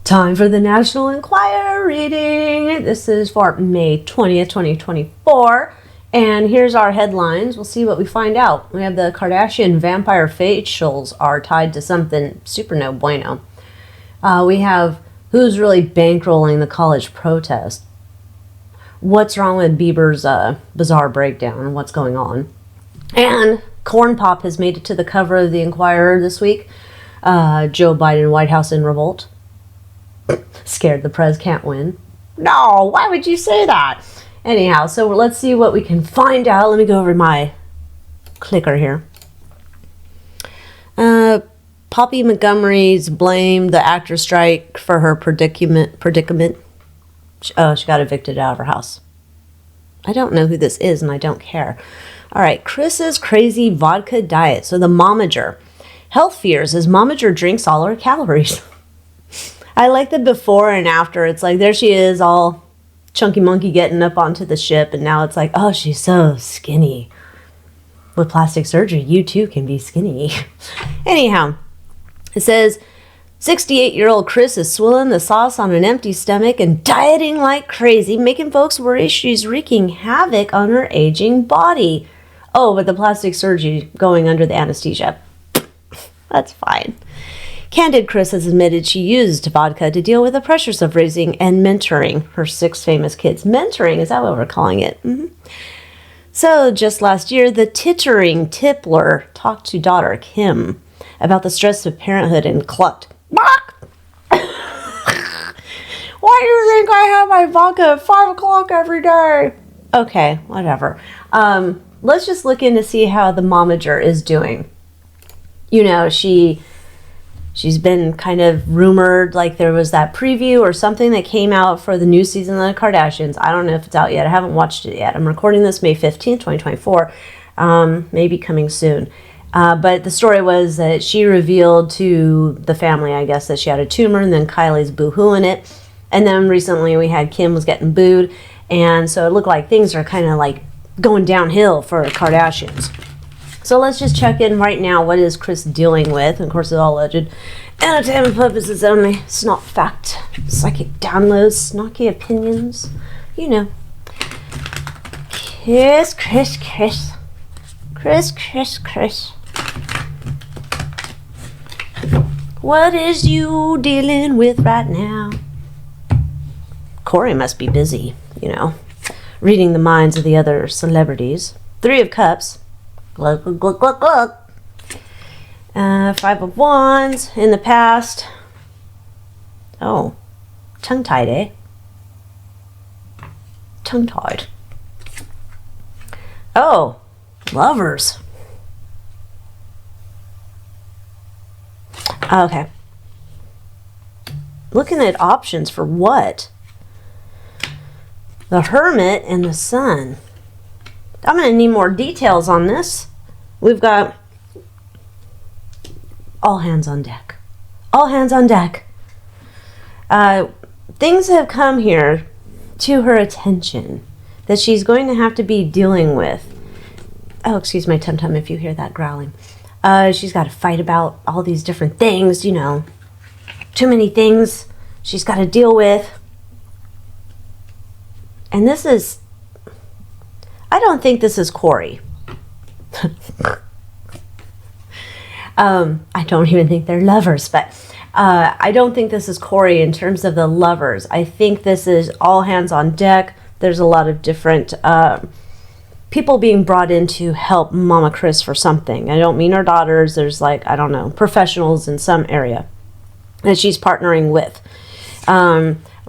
Time for the National Enquirer reading. This is for May 20th, 2024. And here's our headlines. We'll see what we find out. We have the Kardashian vampire facials are tied to something super no bueno. We have who's really bankrolling the college protest. What's wrong with Bieber's bizarre breakdown and what's going on. And Corn Pop has made it to the cover of the Enquirer this week. Joe Biden, White House in revolt. Scared the prez can't win. No, why would you say that? Anyhow, so let's see what we can find out. Let me go over my clicker here. Poppy Montgomery's blamed the actor strike for her predicament. Oh, she got evicted out of her house. I don't know who this is, and I don't care. All right, Kris's crazy vodka diet. So the momager. Health fears as momager drinks all her calories. I like the before and after. It's like, there she is, all chunky monkey getting up onto the ship, and now it's like, oh, she's so skinny. With plastic surgery, you too can be skinny. Anyhow, it says, 68-year-old Kris is swilling the sauce on an empty stomach and dieting like crazy, making folks worry she's wreaking havoc on her aging body. Oh, but the plastic surgery going under the anesthesia. That's fine. Candid Kris has admitted she used vodka to deal with the pressures of raising and mentoring her 6 famous kids. Mentoring, is that what we're calling it? Mm-hmm. So just last year, the tittering tippler talked to daughter Kim about the stress of parenthood and clucked. Why do you think I have my vodka at 5 o'clock every day? Okay, whatever. Let's just look in to see how the momager is doing. You know, she's been kind of rumored, like there was that preview or something that came out for the new season of the Kardashians. I don't know if it's out yet. I haven't watched it yet. I'm recording this May 15th, 2024. Maybe coming soon. But the story was that she revealed to the family, I guess, that she had a tumor, and then Kylie's boo-hooing it. And then recently we had Kim was getting booed. And so it looked like things are kind of like going downhill for Kardashians. So let's just check in right now. What is Kris dealing with? And of course, it's all alleged. Entertainment purposes only. It's not fact. Psychic downloads, snarky opinions. You know. Kris. What is you dealing with right now? Corey must be busy, you know, reading the minds of the other celebrities. 3 of Cups. Glug, glug, glug, glug, glug. 5 of Wands in the past. Oh, tongue-tied, eh? Tongue-tied. Oh, Lovers. Okay. Looking at options for what? The Hermit and the Sun. I'm going to need more details on this. We've got all hands on deck. All hands on deck. Things have come here to her attention that she's going to have to be dealing with. Oh, excuse my tum-tum if you hear that growling. She's got to fight about all these different things, you know. Too many things she's got to deal with. And this is... I don't think this is Corey. I don't even think they're lovers, but I don't think this is Corey in terms of the lovers. I think this is all hands on deck. There's a lot of different people being brought in to help Mama Kris for something. I don't mean her daughters. There's like, I don't know, professionals in some area that she's partnering with.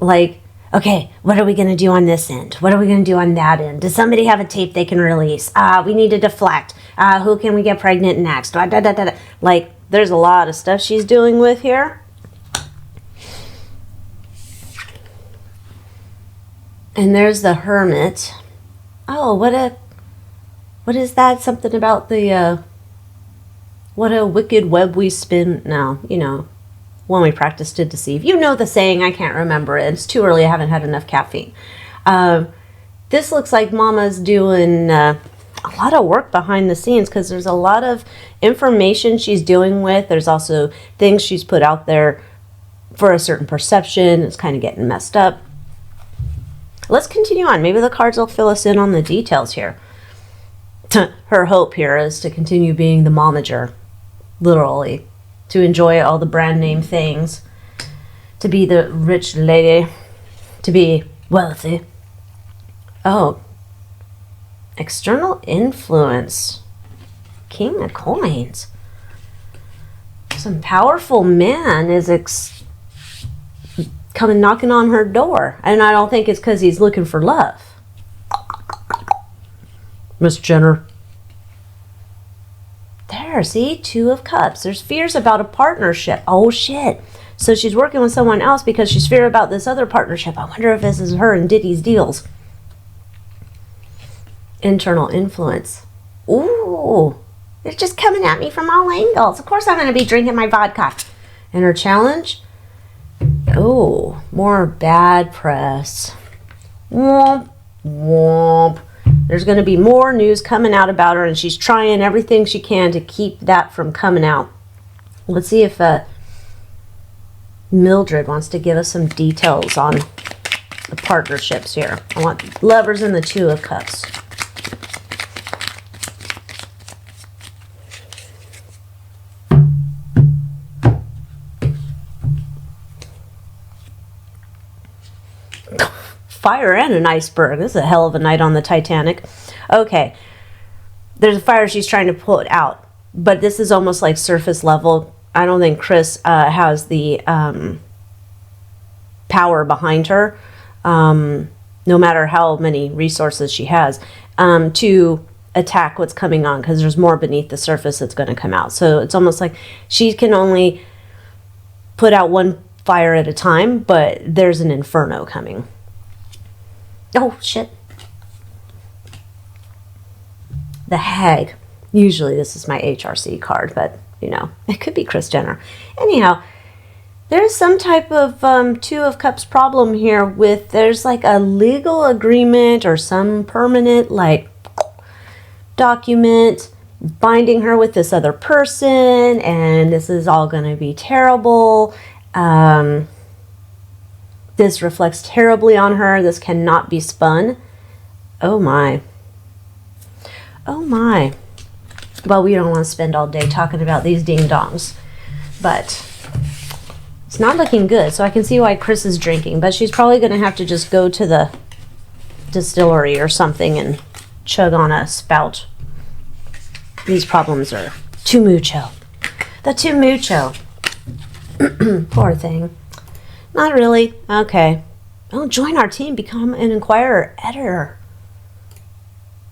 Like, okay, what are we going to do on this end? What are we going to do on that end? Does somebody have a tape they can release? We need to deflect. Who can we get pregnant next? Like, there's a lot of stuff she's dealing with here. And there's the Hermit. Oh, what is that? Something about the, what a wicked web we spin. No, you know. When we practice to deceive. You know the saying, I can't remember it. It's too early, I haven't had enough caffeine. This looks like Mama's doing a lot of work behind the scenes because there's a lot of information she's dealing with. There's also things she's put out there for a certain perception. It's kind of getting messed up. Let's continue on. Maybe the cards will fill us in on the details here. Her hope here is to continue being the momager, literally, to enjoy all the brand name things, to be the rich lady, to be wealthy. Oh, external influence. King of Coins. Some powerful man is coming knocking on her door. And I don't think it's because he's looking for love. Miss Jenner. There, see? 2 of Cups. There's fears about a partnership. Oh, shit. So she's working with someone else because she's fear about this other partnership. I wonder if this is her and Diddy's deals. Internal influence. Ooh. They're just coming at me from all angles. Of course I'm going to be drinking my vodka. And her challenge? Oh, more bad press. Womp, womp. There's going to be more news coming out about her, and she's trying everything she can to keep that from coming out. Let's see if Mildred wants to give us some details on the partnerships here. I want Lovers and the 2 of Cups. Fire and an iceberg. This is a hell of a night on the Titanic. Okay. There's a fire she's trying to put out, but this is almost like surface level. I don't think Kris has the power behind her, no matter how many resources she has, to attack what's coming on, because there's more beneath the surface that's going to come out. So it's almost like she can only put out one fire at a time, but there's an inferno coming. Oh, shit. The Hag. Usually this is my HRC card, but, you know, it could be Kris Jenner. Anyhow, there's some type of 2 of Cups problem here with, there's like a legal agreement or some permanent, like, document binding her with this other person, and this is all going to be terrible. This reflects terribly on her. This cannot be spun. Oh my. Oh my. Well, we don't want to spend all day talking about these ding-dongs. But it's not looking good. So I can see why Kris is drinking. But she's probably going to have to just go to the distillery or something and chug on a spout. These problems are too mucho. The too mucho. Poor thing. Not really. Okay. Oh, join our team. Become an Inquirer editor.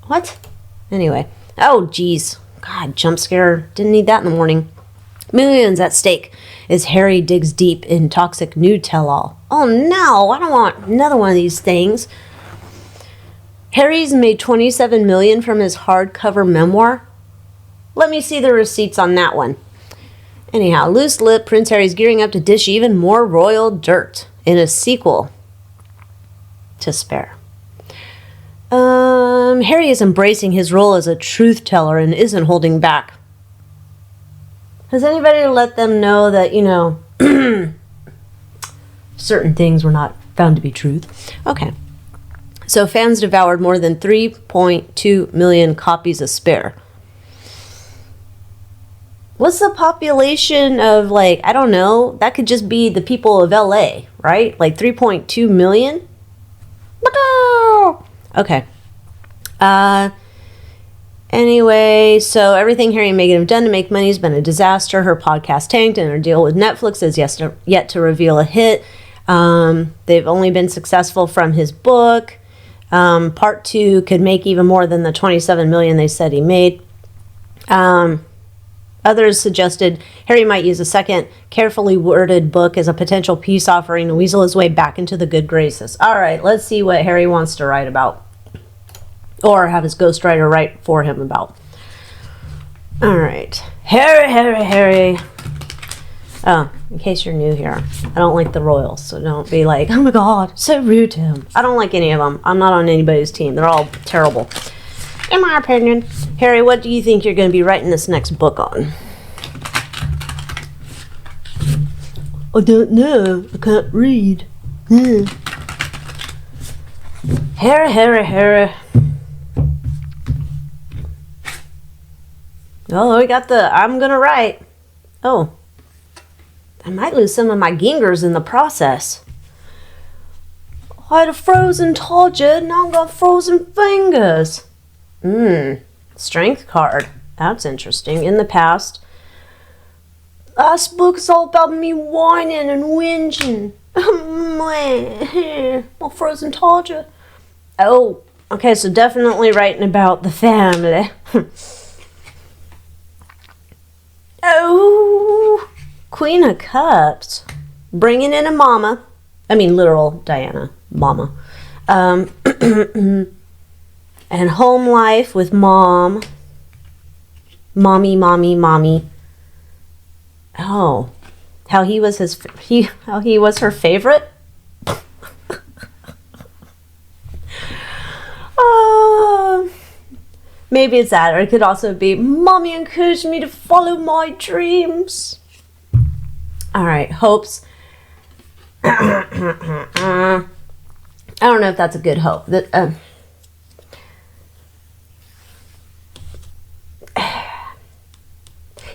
What? Anyway. Oh, geez. God, jump scare. Didn't need that in the morning. Millions at stake as Harry digs deep in toxic nude tell-all. Oh, no. I don't want another one of these things. Harry's made $27 million from his hardcover memoir. Let me see the receipts on that one. Anyhow, loose lip, Prince Harry's gearing up to dish even more royal dirt in a sequel to Spare. Harry is embracing his role as a truth teller and isn't holding back. Has anybody let them know that, you know, certain things were not found to be truth? Okay. So fans devoured more than 3.2 million copies of Spare. What's the population of, like, I don't know, that could just be the people of LA, right? Like 3.2 million? Okay. Anyway, so everything Harry and Meghan have done to make money has been a disaster. Her podcast tanked and her deal with Netflix is yet to reveal a hit. They've only been successful from his book. Part 2 could make even more than the 27 million they said he made. Others suggested Harry might use a second carefully worded book as a potential peace offering to weasel his way back into the good graces. All right, let's see what Harry wants to write about. Or have his ghostwriter write for him about. All right. Harry. Oh, in case you're new here, I don't like the royals, so don't be like, oh my God, so rude to him. I don't like any of them. I'm not on anybody's team. They're all terrible. In my opinion. Harry, what do you think you're going to be writing this next book on? I don't know. I can't read. Harry. Oh, we got the I'm gonna write. Oh. I might lose some of my gingers in the process. I had a frozen target, now I've got frozen fingers. Strength card. That's interesting. In the past, last book's all about me whining and whinging. My frozen target. Oh, okay, so definitely writing about the family. Oh, Queen of Cups. Bringing in a mama. I mean, literal Diana. Mama. And home life with mom. Mommy. Oh, how he was her favorite. Maybe it's that, or it could also be mommy encouraged me to follow my dreams. All right, hopes. I don't know if that's a good hope.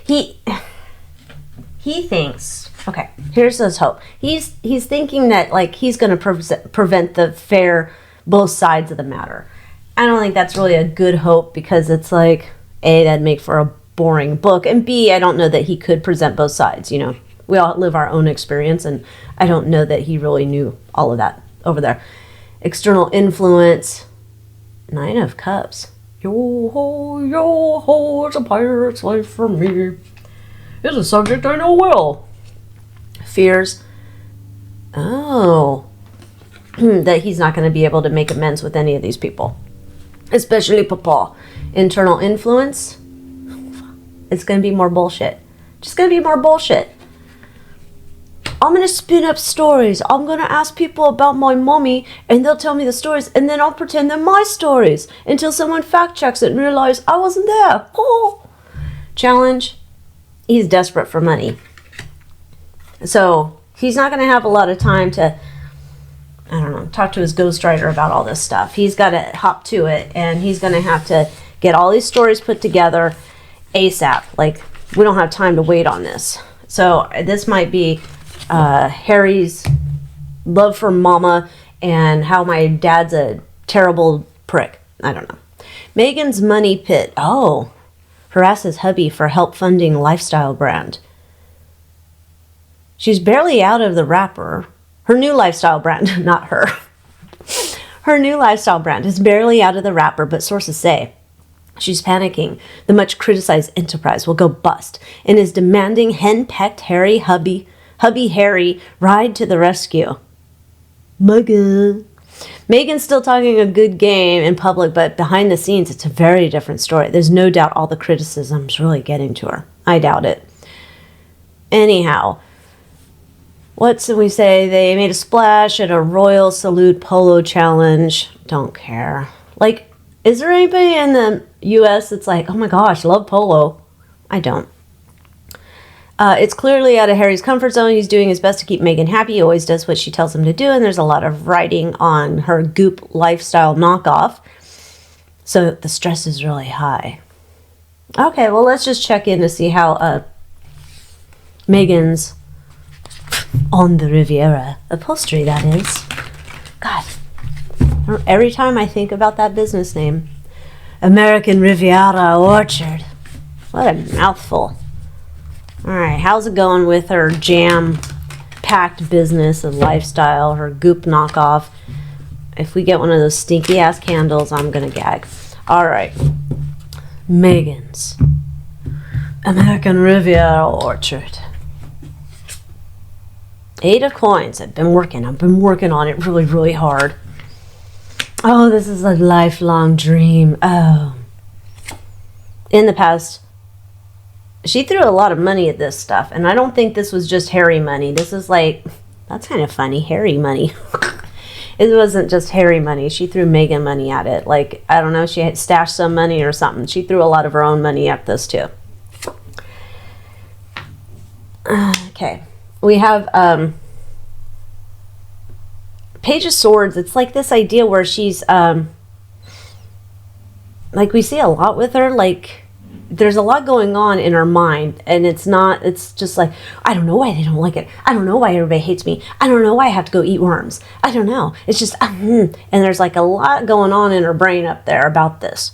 He thinks, okay, here's his hope. He's thinking that, like, he's going to prevent the fair both sides of the matter. I don't think that's really a good hope, because it's like, A, that'd make for a boring book, and B, I don't know that he could present both sides, you know. We all live our own experience, and I don't know that he really knew all of that over there. External influence. 9 of Cups. Yo ho, it's a pirate's life for me. It's a subject I know well. Fears. Oh. That he's not going to be able to make amends with any of these people. Especially Papa. Internal influence. It's going to be more bullshit. Just going to be more bullshit. I'm going to spin up stories. I'm going to ask people about my mommy, and they'll tell me the stories, and then I'll pretend they're my stories until someone fact checks it and realize I wasn't there. Oh. Challenge. He's desperate for money. So he's not going to have a lot of time to, I don't know, talk to his ghostwriter about all this stuff. He's got to hop to it, and he's going to have to get all these stories put together ASAP. Like, we don't have time to wait on this. So this might be Harry's love for mama and how my dad's a terrible prick. I don't know. Meghan's money pit. Oh, harasses hubby for help funding lifestyle brand. She's barely out of the wrapper. Her new lifestyle brand, not her. Her new lifestyle brand is barely out of the wrapper, but sources say she's panicking. The much criticized enterprise will go bust and is demanding hen-pecked hubby Harry ride to the rescue. Meghan's still talking a good game in public, but behind the scenes, it's a very different story. There's no doubt all the criticism's really getting to her. I doubt it. Anyhow, what's we say? They made a splash at a Royal Salute Polo Challenge. Don't care. Like, is there anybody in the U.S. that's like, oh my gosh, love polo? I don't. It's clearly out of Harry's comfort zone. He's doing his best to keep Meghan happy. He always does what she tells him to do, and there's a lot of writing on her Goop lifestyle knockoff. So the stress is really high. Okay, well, let's just check in to see how Meghan's on the Riviera upholstery, that is. God, every time I think about that business name, American Riviera Orchard. What a mouthful. All right, how's it going with her jam-packed business and lifestyle, her Goop knockoff? If we get one of those stinky-ass candles, I'm going to gag. All right, Meghan's American Riviera Orchard. 8 of coins. I've been working on it really, really hard. Oh, this is a lifelong dream. Oh. In the past, she threw a lot of money at this stuff, and I don't think this was just Harry money. This is like, that's kind of funny, Harry money. It wasn't just Harry money. She threw Meghan money at it. Like, I don't know, she had stashed some money or something. She threw a lot of her own money at this too. Okay. we have Page of Swords. It's like this idea where she's like, we see a lot with her, like there's a lot going on in her mind, and it's just like, I don't know why they don't like it. I don't know why everybody hates me. I don't know why I have to go eat worms. I don't know. It's just, and there's like a lot going on in her brain up there about this.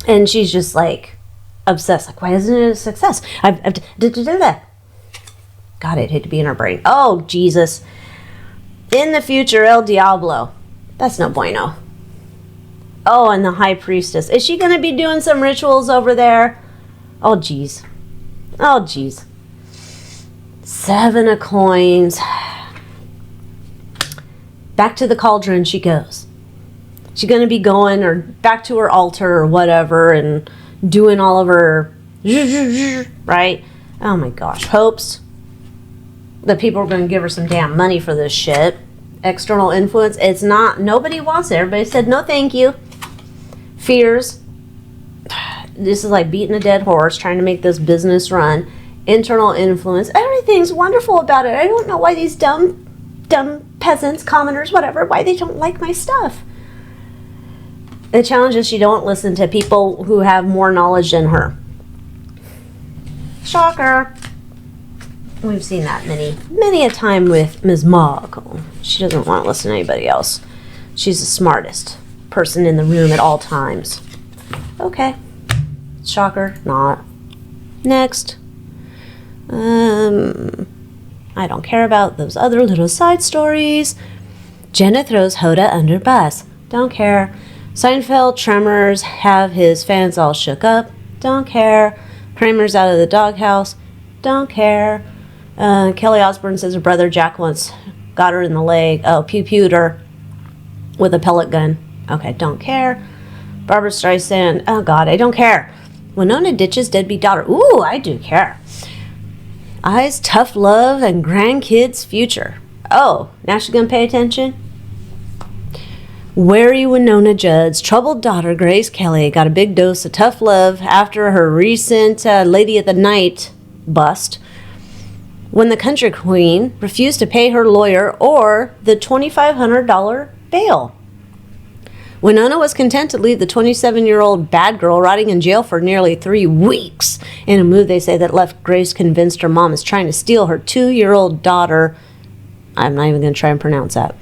And she's just like obsessed. Like, why isn't it a success? God, I'd hate to be in her brain. Oh, Jesus. In the future, El Diablo. That's no bueno. Oh, and the High Priestess. Is she going to be doing some rituals over there? Oh, geez. Oh, geez. 7 of coins. Back to the cauldron she goes. She's going to be going or back to her altar or whatever and doing all of her, right? Oh, my gosh. Hopes that people are going to give her some damn money for this shit. External influence. It's not, nobody wants it. Everybody said, no, thank you. Fears. This is like beating a dead horse, trying to make this business run. Internal influence. Everything's wonderful about it. I don't know why these dumb peasants, commoners, whatever, why they don't like my stuff. The challenge is she don't listen to people who have more knowledge than her. Shocker. We've seen that many a time with Ms. Markle. She doesn't want to listen to anybody else. She's the smartest person in the room at all times. Okay. Shocker. Not. Next. I don't care about those other little side stories. Jenna throws Hoda under bus. Don't care. Seinfeld Tremors have his fans all shook up. Don't care. Kramer's out of the doghouse. Don't care. Kelly Osbourne says her brother Jack once got her in the leg. Oh, pew-pewed her with a pellet gun. Okay, don't care. Barbara Streisand. Oh, God, I don't care. Winona ditches deadbeat daughter. Ooh, I do care. Eyes, tough love, and grandkids' future. Oh, now she's going to pay attention? Wary Winona Judd's troubled daughter, Grace Kelly, got a big dose of tough love after her recent Lady of the Night bust, when the country queen refused to pay her lawyer or the $2,500 bail. Winona was content to leave the 27-year-old bad girl rotting in jail for nearly 3 weeks, in a move they say that left Grace convinced her mom is trying to steal her 2-year-old daughter. I'm not even going to try and pronounce that.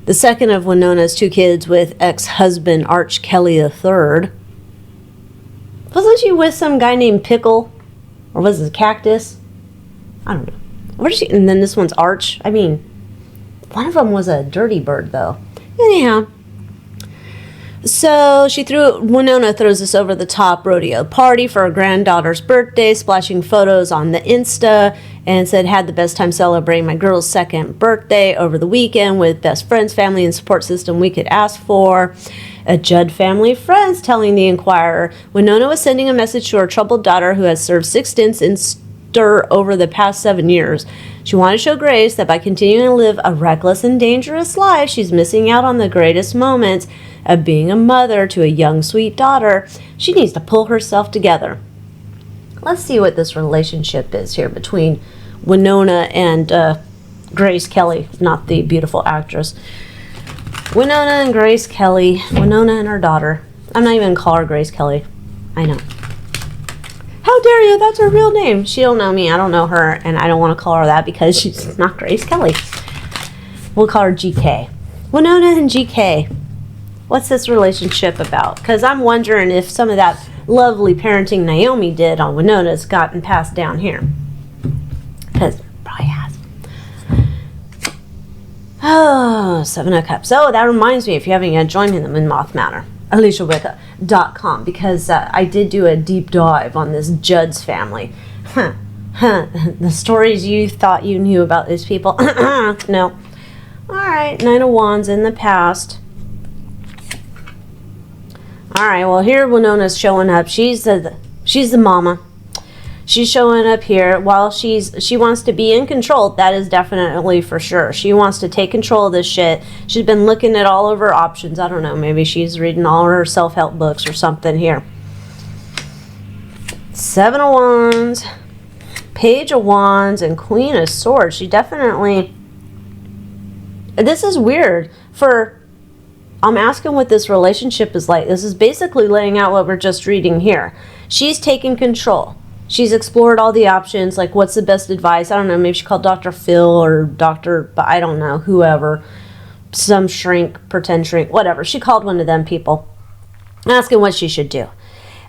The second of Winona's 2 kids with ex-husband Arch Kelly III. Wasn't she with some guy named Pickle? Or was it Cactus? I don't know. Where did she? And then this one's Arch. I mean, one of them was a dirty bird, though. Anyhow. So Winona throws this over-the-top rodeo party for her granddaughter's birthday, splashing photos on the Insta, and said, had the best time celebrating my girl's 2nd birthday over the weekend with best friends, family, and support system we could ask for. A Judd family friends telling the Inquirer, Winona was sending a message to her troubled daughter who has served 6 stints in stir over the past 7 years. She wanted to show Grace that by continuing to live a reckless and dangerous life, she's missing out on the greatest moments of being a mother to a young, sweet daughter. She needs to pull herself together. Let's see what this relationship is here between Winona and Grace Kelly, not the beautiful actress. Winona and Grace Kelly. Winona and her daughter. I'm not even going to call her Grace Kelly. I know. How dare you? That's her real name. She don't know me. I don't know her. And I don't want to call her that because she's not Grace Kelly. We'll call her GK. Winona and GK. What's this relationship about? Because I'm wondering if some of that lovely parenting Naomi did on Winona's gotten passed down here. Because it probably has. Oh, 7 of Cups. Oh, that reminds me, if you haven't joined me in the Moth Manor, AliciaWicca.com, because I did do a deep dive on this Judd's family. The stories you thought you knew about these people. No. All right, 9 of Wands in the past. All right, well, here Winona's showing up. She's the mama. She's showing up here while she wants to be in control. That is definitely for sure. She wants to take control of this shit. She's been looking at all of her options. I don't know. Maybe she's reading all her self-help books or something here. 7 of Wands. Page of Wands and Queen of Swords. She definitely... This is weird. I'm asking what this relationship is like. This is basically laying out what we're just reading here. She's taken control. She's explored all the options, like what's the best advice. I don't know, maybe she called Dr. Phil or Dr. But I don't know, whoever. Some shrink, pretend shrink, whatever. She called one of them people, asking what she should do.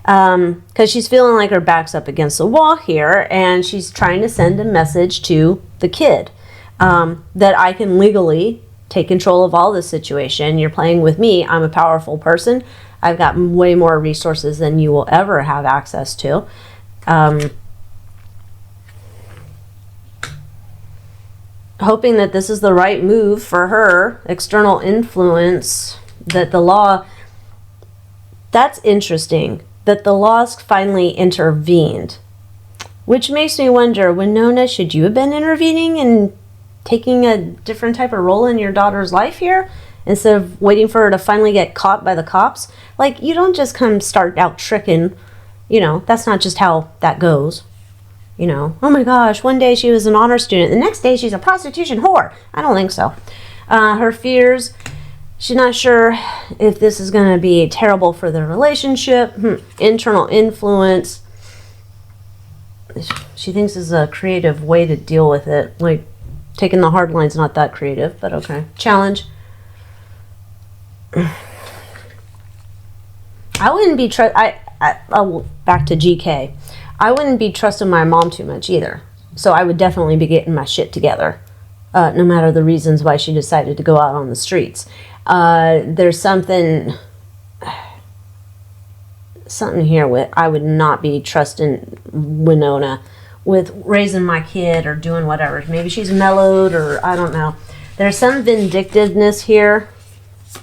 Because she's feeling like her back's up against the wall here, and she's trying to send a message to the kid that I can legally take control of all this situation. You're playing with me. I'm a powerful person. I've got way more resources than you will ever have access to. Hoping that this is the right move for her. External influence, that the law... That's interesting, that the laws finally intervened. Which makes me wonder, Winona, should you have been intervening and taking a different type of role in your daughter's life here? Instead of waiting for her to finally get caught by the cops? Like, you don't just come start out tricking. You know, that's not just how that goes. You know, oh my gosh, one day she was an honor student. The next day she's a prostitution whore. I don't think so. Her fears, she's not sure if this is going to be terrible for the relationship. Internal influence. She thinks this is a creative way to deal with it. Like, taking the hard line's not that creative, but okay. Challenge. I wouldn't be back to GK. I wouldn't be trusting my mom too much either. So I would definitely be getting my shit together, no matter the reasons why she decided to go out on the streets. There's something here with I would not be trusting Winona with raising my kid or doing whatever. Maybe she's mellowed, or I don't know. There's some vindictiveness here.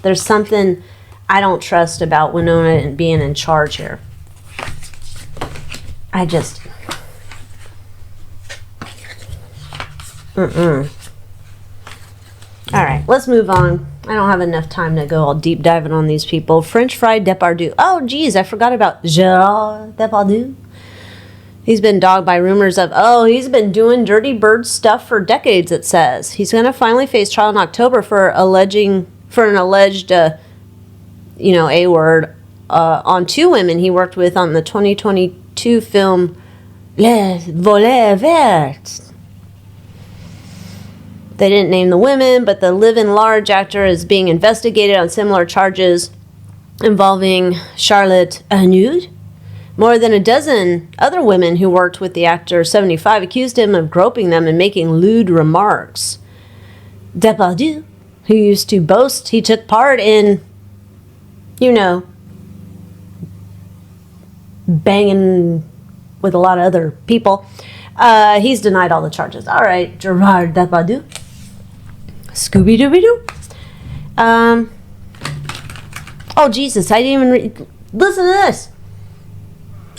There's something I don't trust about Winona and being in charge here. I just... Alright, let's move on. I don't have enough time to go all deep diving on these people. French fry Depardieu. Oh, geez, I forgot about Gerard Depardieu. He's been dogged by rumors of, he's been doing dirty bird stuff for decades, it says. He's going to finally face trial in October for an alleged, A-word on two women he worked with on the 2022 film Les Volets Verts. They didn't name the women, but the live-in large actor is being investigated on similar charges involving Charlotte Arnaud. More than a dozen other women who worked with the actor, 75, accused him of groping them and making lewd remarks. Depardieu, who used to boast he took part in, banging with a lot of other people, he's denied all the charges. All right, Gerard Depardieu. Scooby-Dooby-Doo. Oh, Jesus, I didn't even listen to this.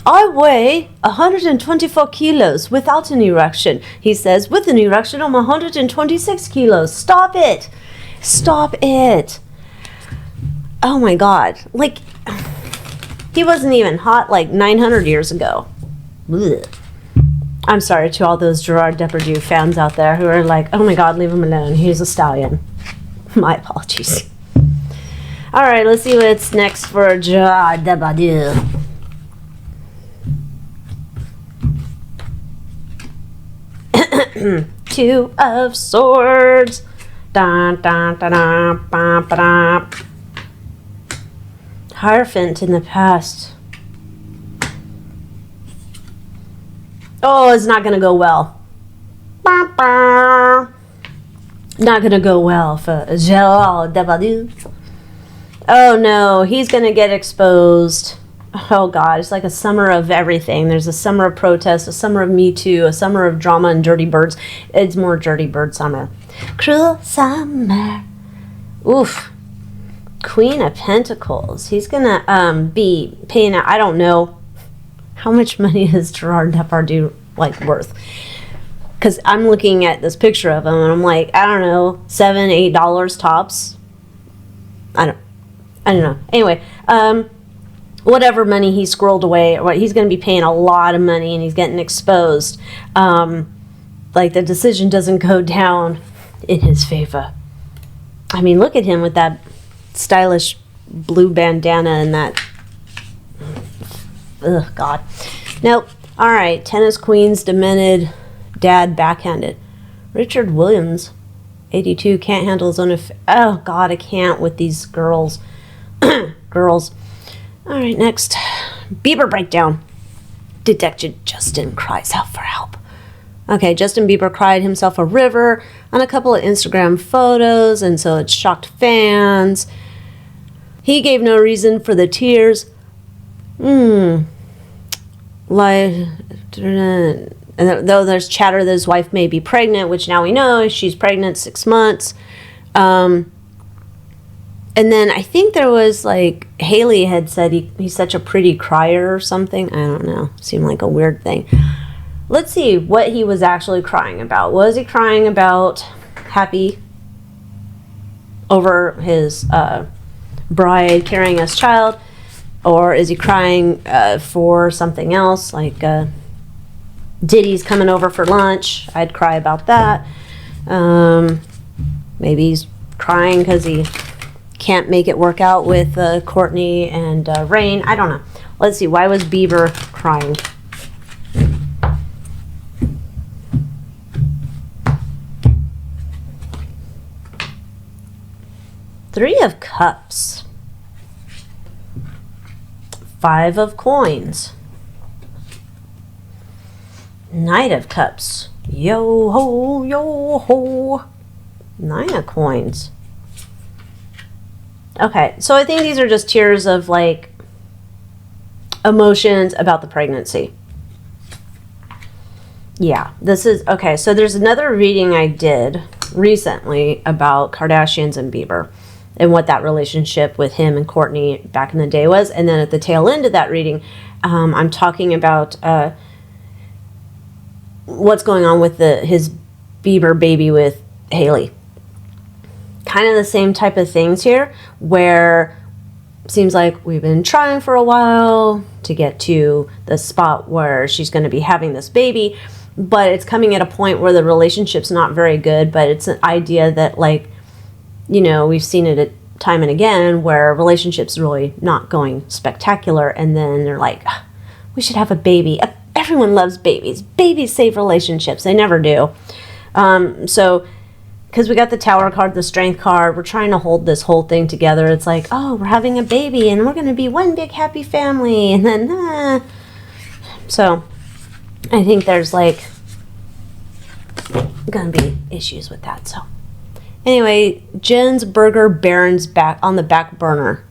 I weigh 124 kilos without an erection. He says, with an erection, I'm 126 kilos. Stop it. Stop it. Oh, my God. Like, he wasn't even hot like 900 years ago. Ugh. I'm sorry to all those Gerard Depardieu fans out there who are like, oh, my God, leave him alone. He's a stallion. My apologies. All right, let's see what's next for Gerard Depardieu. Two of Swords. Dun, dun, dun, dun, dun, dun, dun. Hierophant in the past. Oh, it's not going to go well. Bah, bah. Not going to go well for Gerard Depardieu. Oh, no. He's going to get exposed. Oh, God. It's like a summer of everything. There's a summer of protest, a summer of Me Too, a summer of drama and dirty birds. It's more dirty bird summer. Cruel summer. Oof. Queen of Pentacles. He's going to be paying out. I don't know. How much money is Gerard Depardieu, worth? Because I'm looking at this picture of him, and I'm like, I don't know, $7, $8 tops. I don't know. Anyway, whatever money he squirreled away, or he's going to be paying a lot of money and he's getting exposed. Like the decision doesn't go down in his favor. I mean, look at him with that stylish blue bandana and that. Ugh, God. Nope. All right. Tennis queens demented. Dad backhanded. Richard Williams, 82, can't handle his own oh, God, I can't with these girls. Girls. All right, next. Bieber breakdown. Detective Justin cries out for help. Okay, Justin Bieber cried himself a river on a couple of Instagram photos, and so it shocked fans. He gave no reason for the tears. Like, and though there's chatter that his wife may be pregnant, which now we know she's pregnant 6 months. And then I think there was like Haley had said he's such a pretty crier or something. I don't know. Seemed like a weird thing. Let's see what he was actually crying about. Was he crying about happy over his bride carrying his child? Or is he crying for something else, like Diddy's coming over for lunch? I'd cry about that. Maybe he's crying because he can't make it work out with Courtney and Rain. I don't know. Let's see. Why was Bieber crying? Three of Cups. 5 of Coins. Knight of Cups. Yo ho, yo ho. 9 of Coins. Okay, so I think these are just tears of like emotions about the pregnancy. Yeah, this is okay. So there's another reading I did recently about Kardashians and Bieber and what that relationship with him and Courtney back in the day was. And then at the tail end of that reading, I'm talking about what's going on with his Bieber baby with Haley. Kind of the same type of things here, where it seems like we've been trying for a while to get to the spot where she's going to be having this baby, but it's coming at a point where the relationship's not very good. But it's an idea that, like, you know, we've seen it time and again where relationships really not going spectacular, and then they're like, we should have a baby. Everyone loves babies. Babies save relationships. They never do. So because we got the Tower card, the Strength card, we're trying to hold this whole thing together. It's like, oh, we're having a baby and we're going to be one big happy family, and then so I think there's like going to be issues with that. So anyway, Jen's Burger Baron's back on the back burner.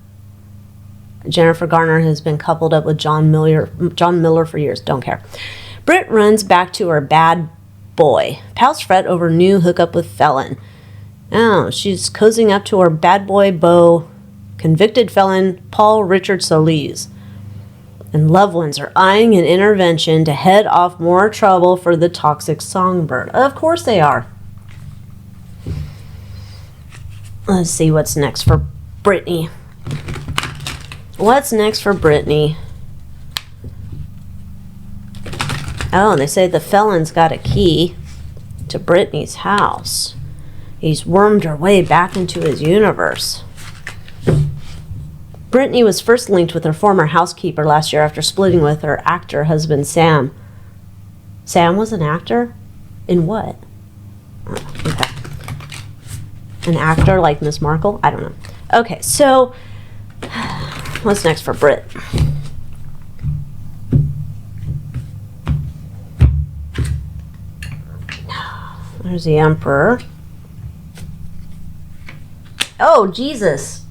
Jennifer Garner has been coupled up with John Miller for years. Don't care. Britt runs back to her bad boy. Pals fret over new hookup with felon. Oh, she's cozying up to her bad boy beau, convicted felon Paul Richard Solis. And loved ones are eyeing an intervention to head off more trouble for the toxic songbird. Of course they are. Let's see what's next for Britney. What's next for Britney? Oh, they say the felon's got a key to Britney's house. He's wormed her way back into his universe. Britney was first linked with her former housekeeper last year after splitting with her actor husband, Sam. Sam was an actor? In what? Oh, okay. An actor like Miss Markle? I don't know. Okay, so what's next for Brit? There's the Emperor. Oh, Jesus.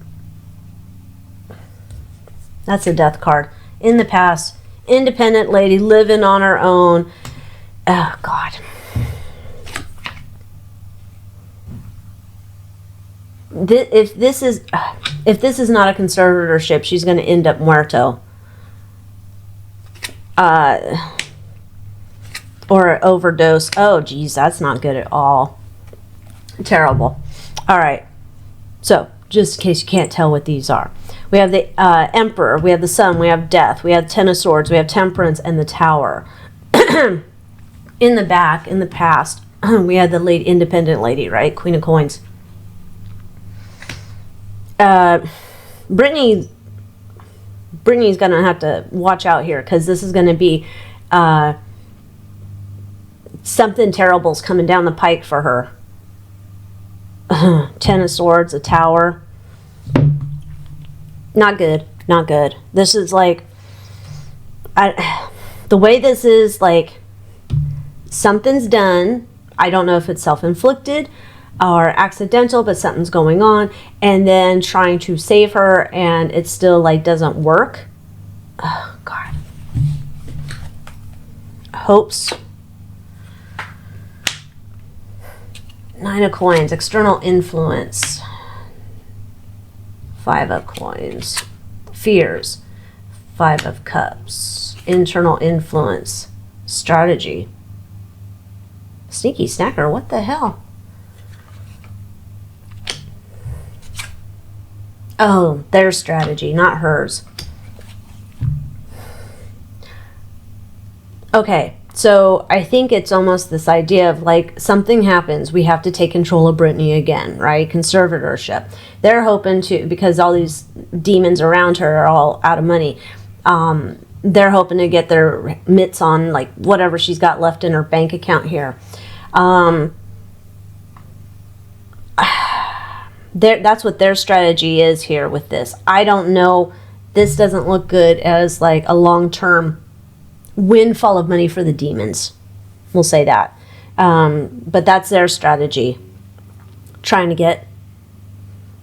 That's a death card. In the past, independent lady living on her own. Oh, God. If this is not a conservatorship, she's going to end up muerto. Or an overdose. Oh, geez, that's not good at all. Terrible. All right. So, just in case you can't tell what these are. We We have the Emperor, we have the Sun, we have Death, we have Ten of Swords, we have Temperance, and the Tower. In the back, in the past, we had the late independent lady, right? Queen of Coins. Britney's gonna have to watch out here, because this is gonna be something terrible's coming down the pike for her. Ten of Swords, a Tower. Not good. Not good. This is like, the way this is, like, something's done. I don't know if it's self-inflicted or accidental, but something's going on, and then trying to save her, and it still, like, doesn't work. Oh, God. Hopes. Nine of Coins, external influence. Five of Coins, fears. Five of Cups, internal influence, strategy. Sneaky snacker, what the hell? Oh, their strategy, not hers. Okay, so I think it's almost this idea of, like, something happens, we have to take control of Britney again, right? Conservatorship. They're hoping to, because all these demons around her are all out of money, they're hoping to get their mitts on, like, whatever she's got left in her bank account here. That's what their strategy is here with this. I don't know. This doesn't look good as, like, a long-term windfall of money for the demons. We'll say that. But that's their strategy. Trying to get,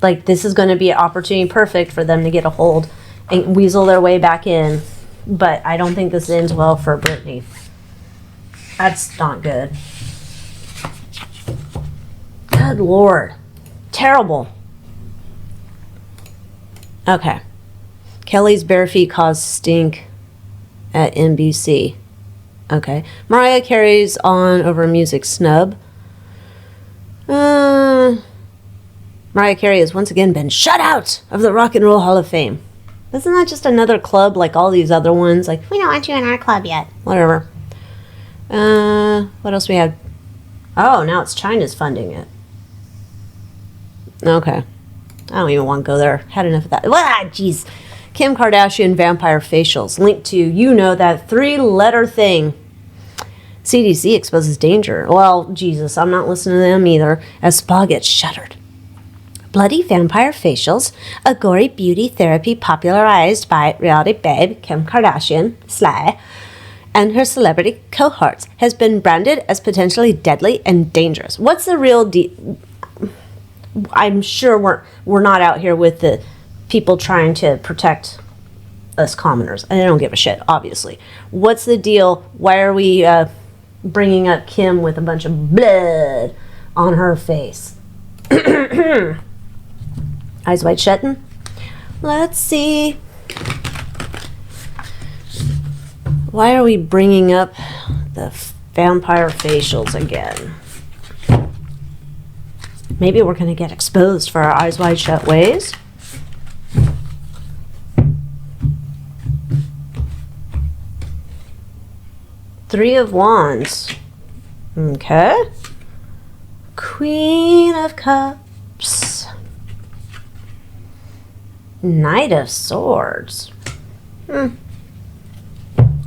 like, this is going to be an opportunity perfect for them to get a hold and weasel their way back in. But I don't think this ends well for Britney. That's not good. Good Lord. Terrible. Okay. Kelly's bare feet caused stink at NBC. Okay. Mariah carries on over music snub. Mariah Carey has once again been shut out of the Rock and Roll Hall of Fame. Isn't that just another club like all these other ones? Like, we don't want you in our club yet. Whatever. What else we have? Oh, now it's China's funding it. Okay. I don't even want to go there. Had enough of that. Ah, jeez. Kim Kardashian vampire facials linked to, you know, that 3-letter thing. CDC exposes danger. Well, Jesus, I'm not listening to them either, as spa gets shuttered. Bloody vampire facials, a gory beauty therapy popularized by reality babe Kim Kardashian, Sly, and her celebrity cohorts, has been branded as potentially deadly and dangerous. What's the real deal? I'm sure we're not out here with the people trying to protect us commoners. And I don't give a shit, obviously. What's the deal? Why are we bringing up Kim with a bunch of blood on her face? Eyes wide shut. Let's see. Why are we bringing up the vampire facials again? Maybe we're going to get exposed for our eyes wide shut ways. Three of Wands. Okay. Queen of Cups. Knight of Swords.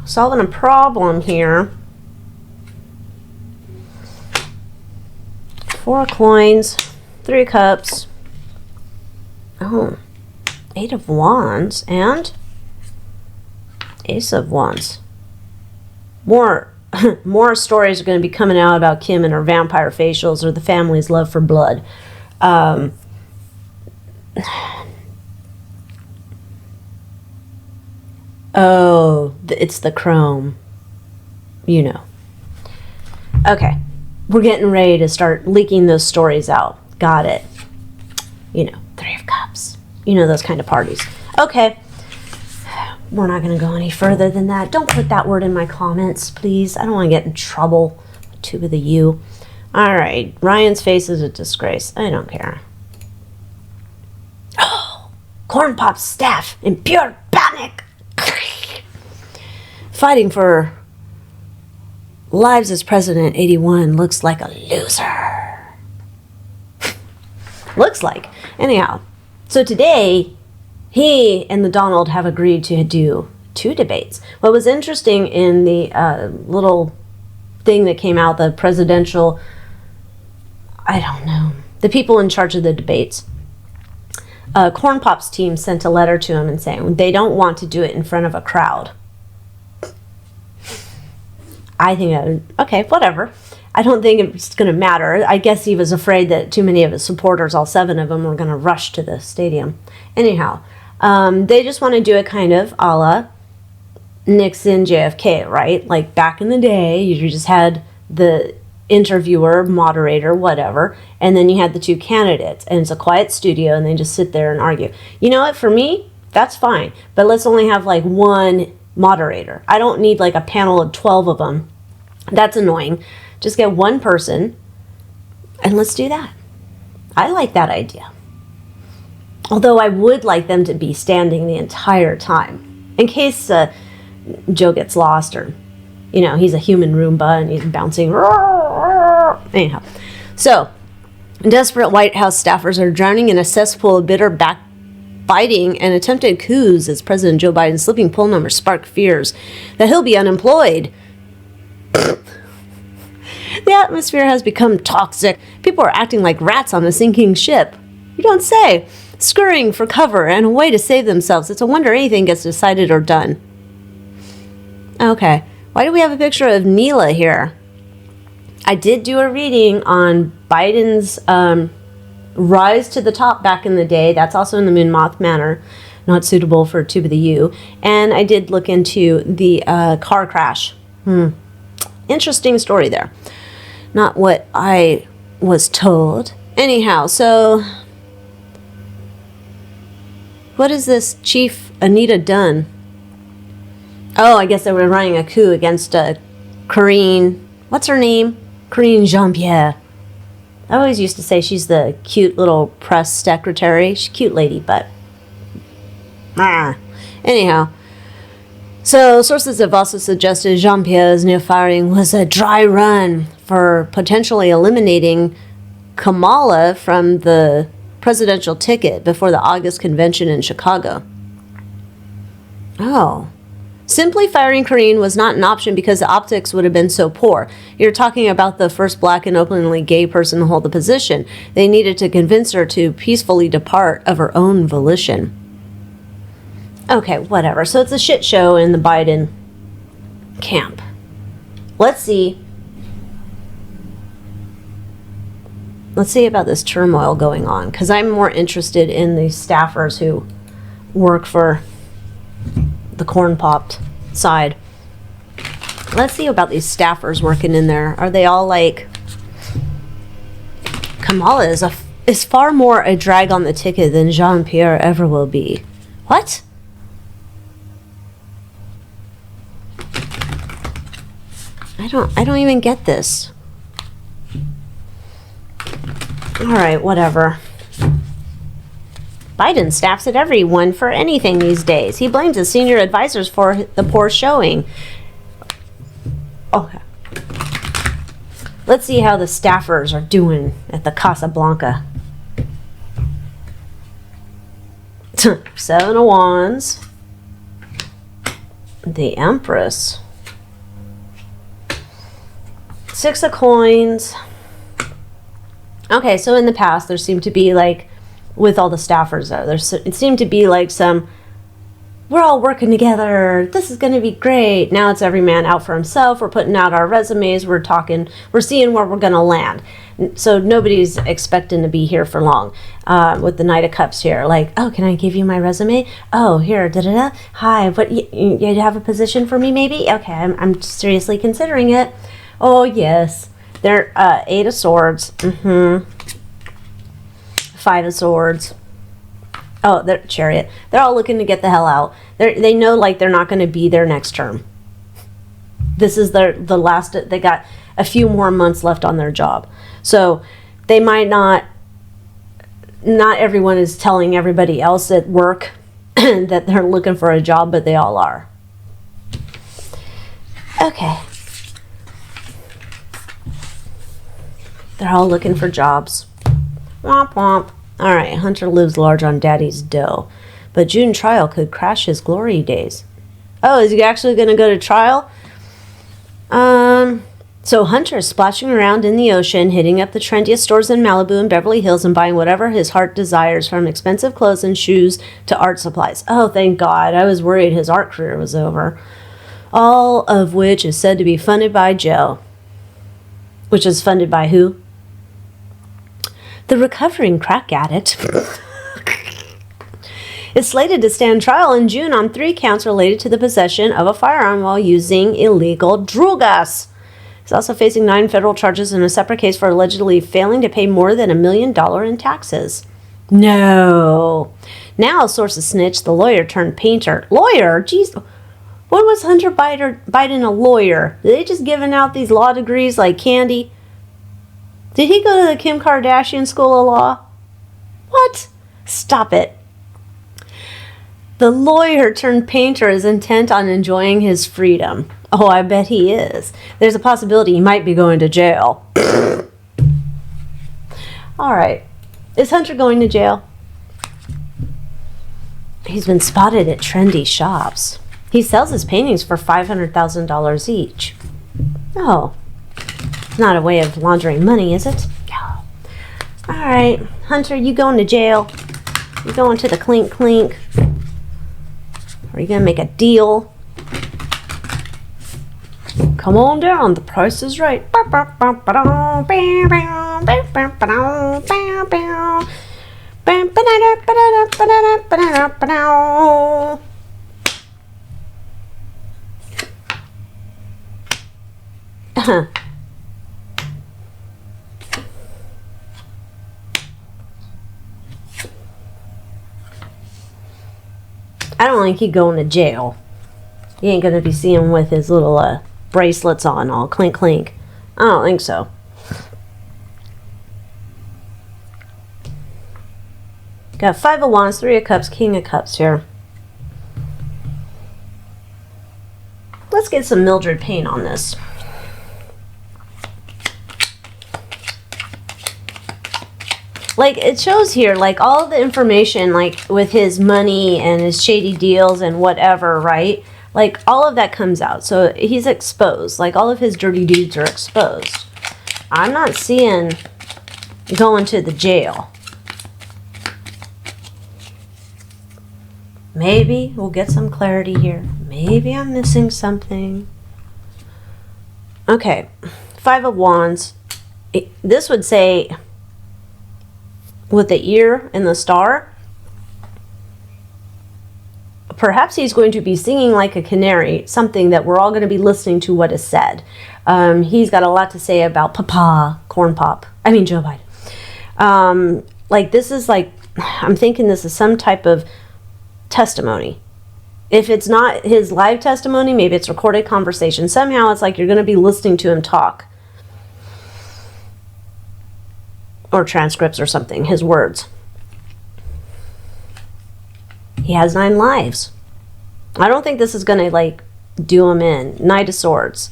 Solving a problem here. Four of Coins. 3 of Cups. Oh. 8 of Wands. And Ace of Wands. More stories are going to be coming out about Kim and her vampire facials or the family's love for blood. Oh, it's the chrome. You know. Okay. We're getting ready to start leaking those stories out. Got it. You know, 3 of Cups. You know, those kind of parties. Okay. We're not going to go any further than that. Don't put that word in my comments, please. I don't want to get in trouble. 2 with a U. All right. Ryan's face is a disgrace. I don't care. Oh, Corn Pop's staff in pure panic. Fighting for lives as President 81 looks like a loser. Looks like. Anyhow, so today, he and the Donald have agreed to do 2 debates. What was interesting in the little thing that came out, the presidential, I don't know, the people in charge of the debates, Corn Pop's team sent a letter to him and saying they don't want to do it in front of a crowd. I think, okay, whatever. I don't think it's going to matter. I guess he was afraid that too many of his supporters, all 7 of them, were going to rush to the stadium. Anyhow, they just want to do it kind of a la Nixon, JFK, right? Like back in the day, you just had the interviewer, moderator, whatever, and then you had the 2 candidates, and it's a quiet studio, and they just sit there and argue. You know what? For me, that's fine, but let's only have like 1 moderator. I don't need like a panel of 12 of them. That's annoying. Just get 1 person, and let's do that. I like that idea. Although I would like them to be standing the entire time, in case Joe gets lost, or, you know, he's a human Roomba and he's bouncing. Anyhow, so desperate White House staffers are drowning in a cesspool of bitter backbiting and attempted coups as President Joe Biden's slipping poll numbers spark fears that he'll be unemployed. The atmosphere has become toxic. People are acting like rats on a sinking ship. You don't say. Scurrying for cover and a way to save themselves. It's a wonder anything gets decided or done. Okay, why do we have a picture of Neela here? I did do a reading on Biden's rise to the top back in the day. That's also in the Moonmoth Manor, not suitable for Tube of the U. And I did look into the car crash. Interesting story there. Not what I was told. Anyhow, so what is this Chief Anita Dunn? Oh, I guess they were running a coup against Karine. What's her name? Karine Jean-Pierre. I always used to say she's the cute little press secretary. She's a cute lady, but anyhow. So sources have also suggested Jean-Pierre's new firing was a dry run for potentially eliminating Kamala from the presidential ticket before the August convention in Chicago. Oh. Simply firing Karine was not an option because the optics would have been so poor. You're talking about the first black and openly gay person to hold the position. They needed to convince her to peacefully depart of her own volition. Okay, whatever. So it's a shit show in the Biden camp. Let's see. Let's see about this turmoil going on, because I'm more interested in the staffers who work for the corn popped side. Let's see about these staffers working in there. Are they all like, Kamala is far more a drag on the ticket than Jean-Pierre ever will be. What? I don't even get this. All right, whatever. Biden snaps at everyone for anything these days. He blames his senior advisors for the poor showing. Okay. Let's see how the staffers are doing at the Casablanca. 7 of Wands. The Empress. 6 of Coins. Okay, so in the past, there seemed to be like, with all the staffers it seemed to be like some, we're all working together, this is going to be great. Now it's every man out for himself. We're putting out our resumes. We're talking, we're seeing where we're going to land. So nobody's expecting to be here for long. With the Knight of Cups here, like, oh, can I give you my resume? Oh, here, da-da-da. Hi, what, you have a position for me maybe? Okay, I'm seriously considering it. Oh, yes. They're 8 of Swords. 5 of Swords. Oh, they're Chariot. They're all looking to get the hell out. They know like they're not going to be there next term. This is the last. They got a few more months left on their job, so they might not not everyone is telling everybody else at work that they're looking for a job, but they all are. Okay. They're all looking for jobs. Womp womp. All right, Hunter lives large on daddy's dough, but June trial could crash his glory days. Oh, is he actually going to go to trial? So Hunter is splashing around in the ocean, hitting up the trendiest stores in Malibu and Beverly Hills and buying whatever his heart desires, from expensive clothes and shoes to art supplies. Oh, thank God. I was worried his art career was over. All of which is said to be funded by Joe. Which is funded by who? The recovering crack addict. Is slated to stand trial in June on 3 counts related to the possession of a firearm while using illegal drogas. He's also facing 9 federal charges in a separate case for allegedly failing to pay more than $1 million in taxes. No. Now, sources snitch, the lawyer turned painter. Lawyer? Jeez. When was Hunter Biden a lawyer? Are they just giving out these law degrees like candy? Did he go to the Kim Kardashian School of Law? What? Stop it. The lawyer turned painter is intent on enjoying his freedom. Oh, I bet he is. There's a possibility he might be going to jail. All right. Is Hunter going to jail? He's been spotted at trendy shops. He sells his paintings for $500,000 each. Oh. It's not a way of laundering money, is it? No. All right. Hunter, you going to jail? You going to the clink clink? Are you going to make a deal? Come on down, the price is right. I don't think he's going to jail. He ain't going to be seeing him with his little bracelets on, all clink clink. I don't think so. Got 5 of Wands, 3 of Cups, King of Cups here. Let's get some Mildred paint on this. Like, it shows here, like, all the information, like, with his money and his shady deals and whatever, right? Like, all of that comes out. So, he's exposed. Like, all of his dirty deeds are exposed. I'm not seeing going to the jail. Maybe we'll get some clarity here. Maybe I'm missing something. Okay. 5 of Wands. This would say, with the ear and the star, perhaps he's going to be singing like a canary, something that we're all going to be listening to what is said. He's got a lot to say about Joe Biden. Like, this is like, I'm thinking this is some type of testimony. If it's not his live testimony, maybe it's recorded conversation. Somehow it's like you're going to be listening to him talk. Or transcripts or something, his words. He has 9 lives. I don't think this is going to, like, do him in. Knight of Swords.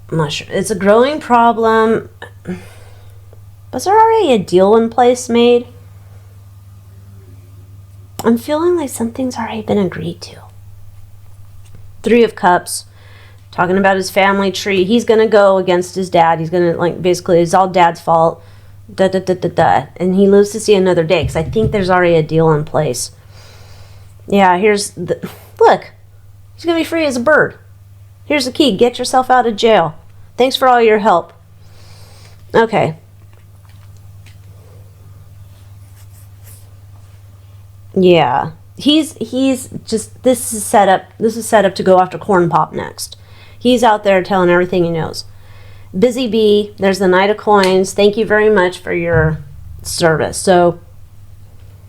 I'm not sure. It's a growing problem. Was there already a deal in place made? I'm feeling like something's already been agreed to. 3 of Cups. Talking about his family tree. He's going to go against his dad. He's going to, like, basically, it's all dad's fault. And he lives to see another day. Because I think there's already a deal in place. Yeah, here's the... Look. He's going to be free as a bird. Here's the key. Get yourself out of jail. Thanks for all your help. Okay. Yeah. He's just... This is set up to go after Corn Pop next. He's out there telling everything he knows. Busy Bee, there's the Knight of Coins. Thank you very much for your service. So,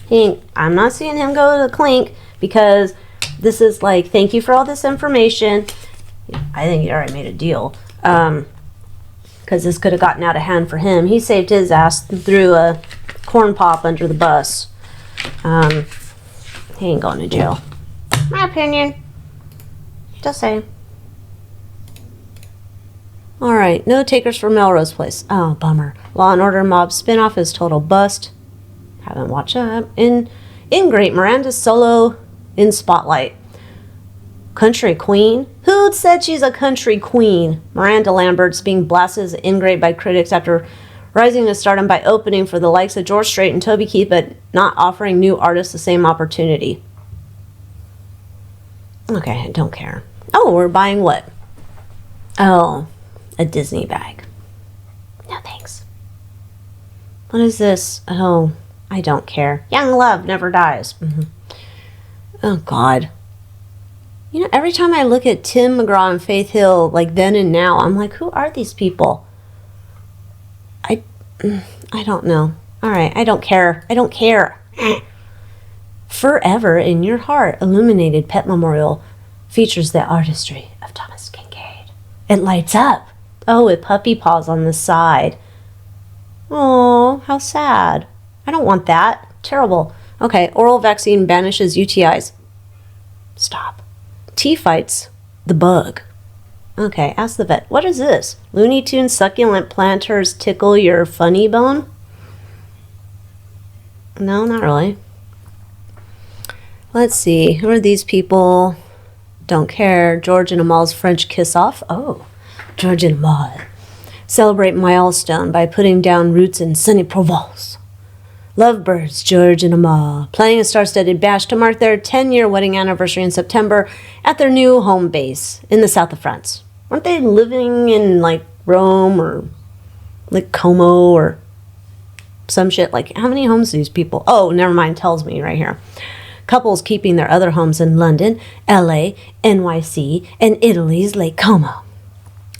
I'm not seeing him go to the clink because this is like, thank you for all this information. I think he already made a deal. Because this could have gotten out of hand for him. He saved his ass through a corn pop under the bus. He ain't going to jail. My opinion. Just saying. Alright, no takers for Melrose Place. Oh, bummer. Law and Order mob spinoff is total bust. Haven't watched that. In Great, Miranda's solo in Spotlight. Country queen? Who said she's a country queen? Miranda Lambert's being blasted as an ingrate by critics after rising to stardom by opening for the likes of George Strait and Toby Keith, but not offering new artists the same opportunity. Okay, I don't care. Oh, we're buying what? Oh, a Disney bag. No thanks. What is this? Oh, I don't care. Young love never dies. Oh, God. You know, every time I look at Tim McGraw and Faith Hill, like then and now, I'm like, who are these people? I don't know. All right, I don't care. I don't care. Forever in Your Heart Illuminated Pet Memorial features the artistry of Thomas Kincaid. It lights up. Oh, with puppy paws on the side. Oh, how sad. I don't want that. Terrible. Okay, oral vaccine banishes UTIs. Stop. Tea fights the bug. Okay, ask the vet. What is this? Looney Tunes succulent planters tickle your funny bone? No, not really. Let's see. Who are these people? Don't care. George and Amal's French kiss-off. Oh, George and Amal celebrate milestone by putting down roots in sunny Provence. Lovebirds, George and Amal, playing a star-studded bash to mark their 10-year wedding anniversary in September at their new home base in the south of France. Weren't they living in, like, Rome or, like, Como or some shit? Like, how many homes do these people? Oh, never mind, tells me right here. Couples keeping their other homes in London, LA, NYC, and Italy's Lake Como.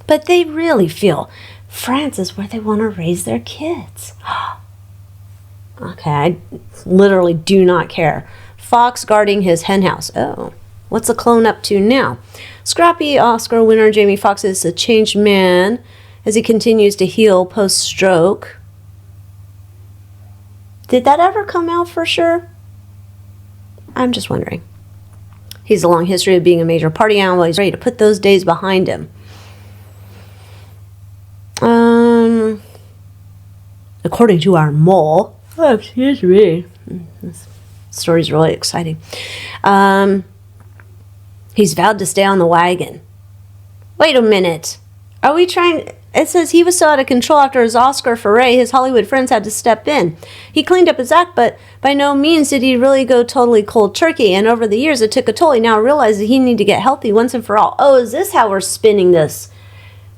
But they really feel France is where they want to raise their kids. Okay, I literally do not care. Fox guarding his henhouse. Oh, what's the clone up to now? Scrappy Oscar winner Jamie Foxx is a changed man as he continues to heal post-stroke. Did that ever come out for sure? I'm just wondering. He's a long history of being a major party animal. He's ready to put those days behind him. According to our mole. Oh, excuse me. This story's really exciting. He's vowed to stay on the wagon. Wait a minute. Are we trying... It says he was so out of control after his Oscar foray, his Hollywood friends had to step in. He cleaned up his act, but by no means did he really go totally cold turkey. And over the years, it took a toll. He now realized that he needed to get healthy once and for all. Oh, is this how we're spinning this?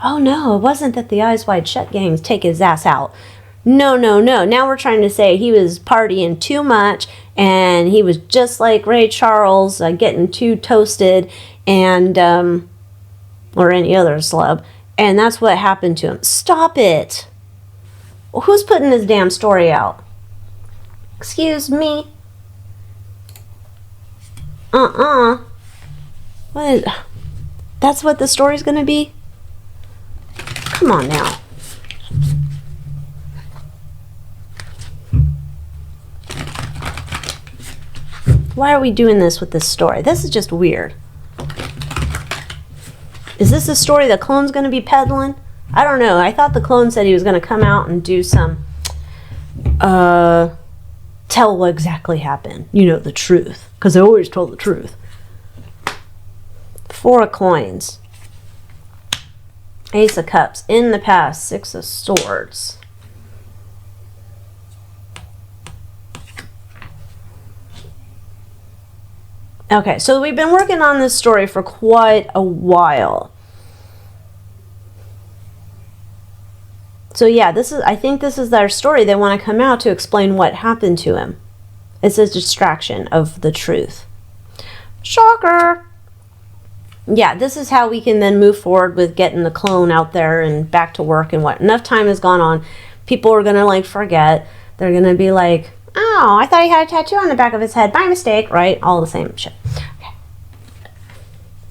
Oh, no, it wasn't that the Eyes Wide Shut gangs take his ass out. No. Now we're trying to say he was partying too much, and he was just like Ray Charles, getting too toasted, and, or any other celeb. And that's what happened to him. Stop it. Well, who's putting this damn story out? Excuse me? What is... That's what the story's going to be? Come on now. Why are we doing this with this story? This is just weird. Is this the story the clone's going to be peddling? I don't know. I thought the clone said he was going to come out and do some, tell what exactly happened. You know, the truth. Because they always told the truth. 4 of coins. Ace of Cups. In the past. 6 of Swords. Okay, so we've been working on this story for quite a while. So yeah, I think this is their story. They want to come out to explain what happened to him. It's a distraction of the truth. Shocker! Yeah, this is how we can then move forward with getting the clone out there and back to work and what. Enough time has gone on. People are going to like forget. They're going to be like, oh, I thought he had a tattoo on the back of his head. My mistake, right? All the same shit. Okay.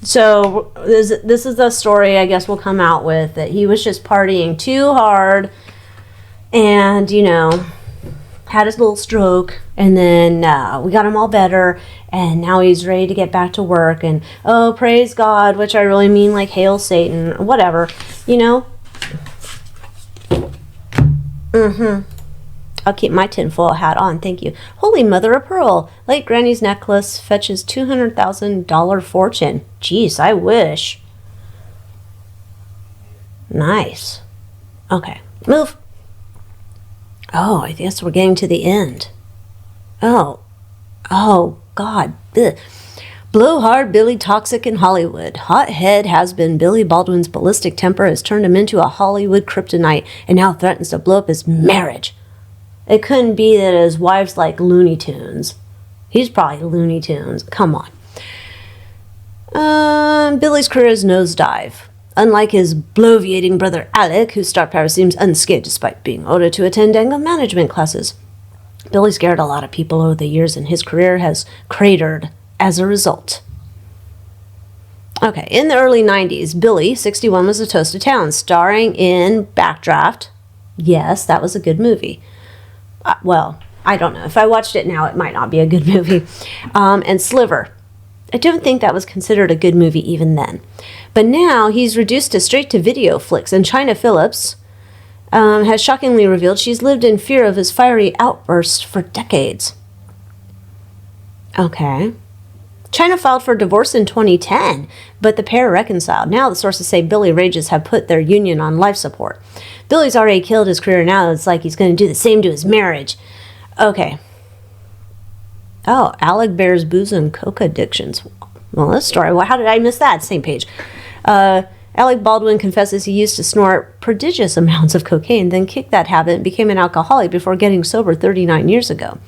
So this is the story I guess we'll come out with, that he was just partying too hard and, you know, had his little stroke, and then we got him all better, and now he's ready to get back to work, and oh, praise God, which I really mean like hail Satan, whatever, you know. I'll keep my tinfoil hat on, thank you. Holy mother of pearl, late granny's necklace fetches $200,000 fortune. Jeez, I wish. Nice. Okay, move. Oh, I guess we're getting to the end. Oh, God. Ugh. Blowhard Billy toxic in Hollywood. Hothead has been Billy Baldwin's ballistic temper has turned him into a Hollywood kryptonite and now threatens to blow up his marriage. It couldn't be that his wife's like Looney Tunes. He's probably Looney Tunes. Come on. Billy's career is nosedive. Unlike his bloviating brother Alec, whose star power seems unscathed despite being ordered to attend anger management classes. Billy scared a lot of people over the years, and his career has cratered as a result. Okay, in the early 90s, Billy, 61, was a toast of town, starring in Backdraft. Yes, that was a good movie. Well, I don't know. If I watched it now, it might not be a good movie. And Sliver. I don't think that was considered a good movie even then. But now he's reduced to straight-to-video flicks, and China Phillips has shockingly revealed she's lived in fear of his fiery outbursts for decades. Okay. China filed for divorce in 2010, but the pair reconciled. Now the sources say Billy rages have put their union on life support. Billy's already killed his career. Now it's like he's going to do the same to his marriage. Okay. Oh, Alec bears booze and coke addictions. Well, this story, well, how did I miss that? Same page. Alec Baldwin confesses he used to snort prodigious amounts of cocaine, then kicked that habit and became an alcoholic before getting sober 39 years ago.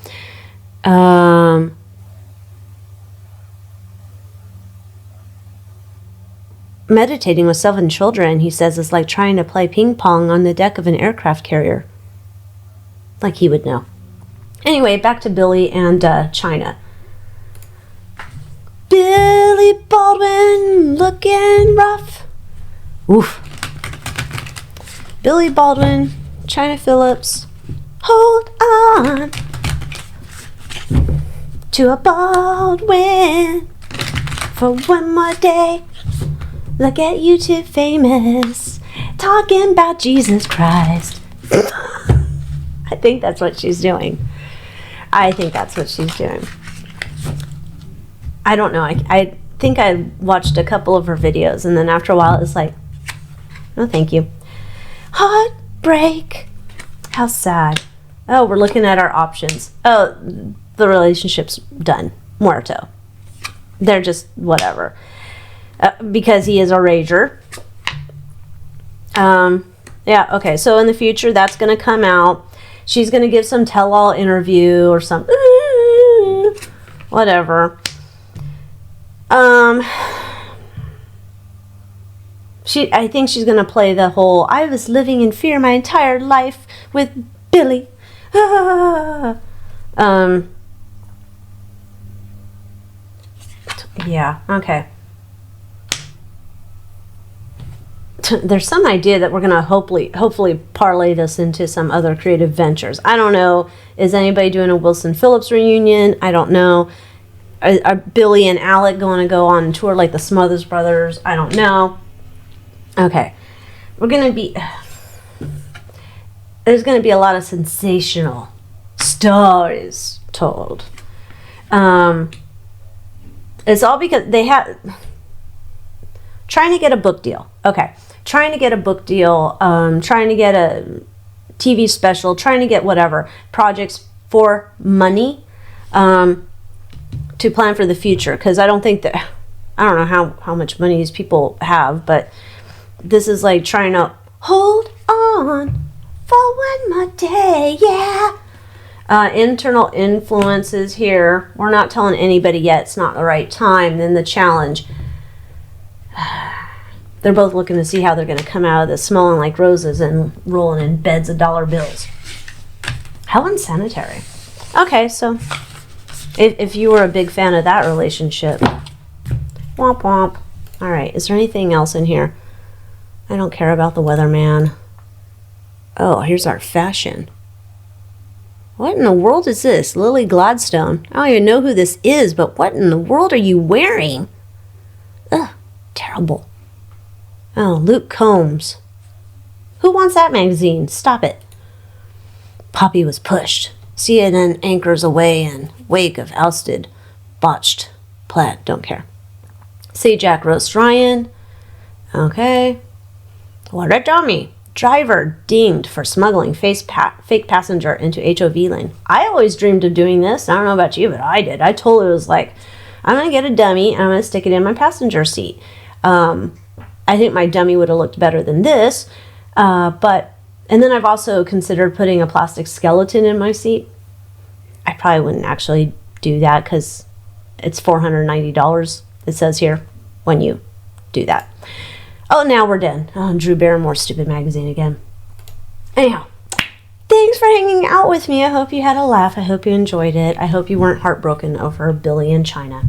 Meditating with 7 children, he says, is like trying to play ping pong on the deck of an aircraft carrier. Like he would know. Anyway, back to Billy and China. Billy Baldwin looking rough. Oof. Billy Baldwin, China Phillips, hold on to a Baldwin for one more day. Look at you two famous, talking about Jesus Christ. I think that's what she's doing. I don't know. I think I watched a couple of her videos, and then after a while, it's like, no, thank you. Heartbreak. How sad. Oh, we're looking at our options. Oh, the relationship's done. Muerto. They're just whatever. Because he is a rager. Yeah, okay. So in the future, that's going to come out. She's going to give some tell-all interview or something. Whatever. I think she's going to play the whole, I was living in fear my entire life with Billy. Yeah, okay. There's some idea that we're going to hopefully parlay this into some other creative ventures. I don't know. Is anybody doing a Wilson Phillips reunion? I don't know. Are Billy and Alec going to go on tour like the Smothers Brothers? I don't know. Okay. There's going to be a lot of sensational stories told. It's all because they have... Trying to get a book deal. Okay. Trying to get a book deal, trying to get a TV special, trying to get whatever projects for money to plan for the future. Because I don't know how much money these people have, but this is like trying to hold on for one more day, yeah. Internal influences here. We're not telling anybody yet. It's not the right time. Then the challenge. They're both looking to see how they're going to come out of this smelling like roses and rolling in beds of dollar bills. How unsanitary. Okay, so if you were a big fan of that relationship, womp womp. All right, is there anything else in here? I don't care about the weatherman. Oh, here's our fashion. What in the world is this? Lily Gladstone. I don't even know who this is, but what in the world are you wearing? Ugh, terrible. Oh, Luke Combs. Who wants that magazine? Stop it. Poppy was pushed. CNN anchors away in wake of ousted, botched plaid. Don't care. See Jack roast Ryan. Okay. What a dummy. Driver dinged for smuggling fake passenger into HOV lane. I always dreamed of doing this. I don't know about you, but I did. I totally was like, I'm going to get a dummy and I'm going to stick it in my passenger seat. I think my dummy would have looked better than this. And then I've also considered putting a plastic skeleton in my seat. I probably wouldn't actually do that because it's $490, it says here, when you do that. Oh, now we're done. Oh, Drew Barrymore's stupid magazine again. Anyhow, thanks for hanging out with me. I hope you had a laugh. I hope you enjoyed it. I hope you weren't heartbroken over Billy in China.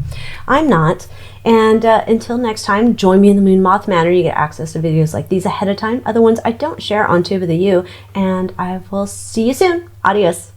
I'm not. And until next time, join me in the Moon Moth Manor. You get access to videos like these ahead of time. Other ones I don't share on Tube of the U. And I will see you soon. Adios.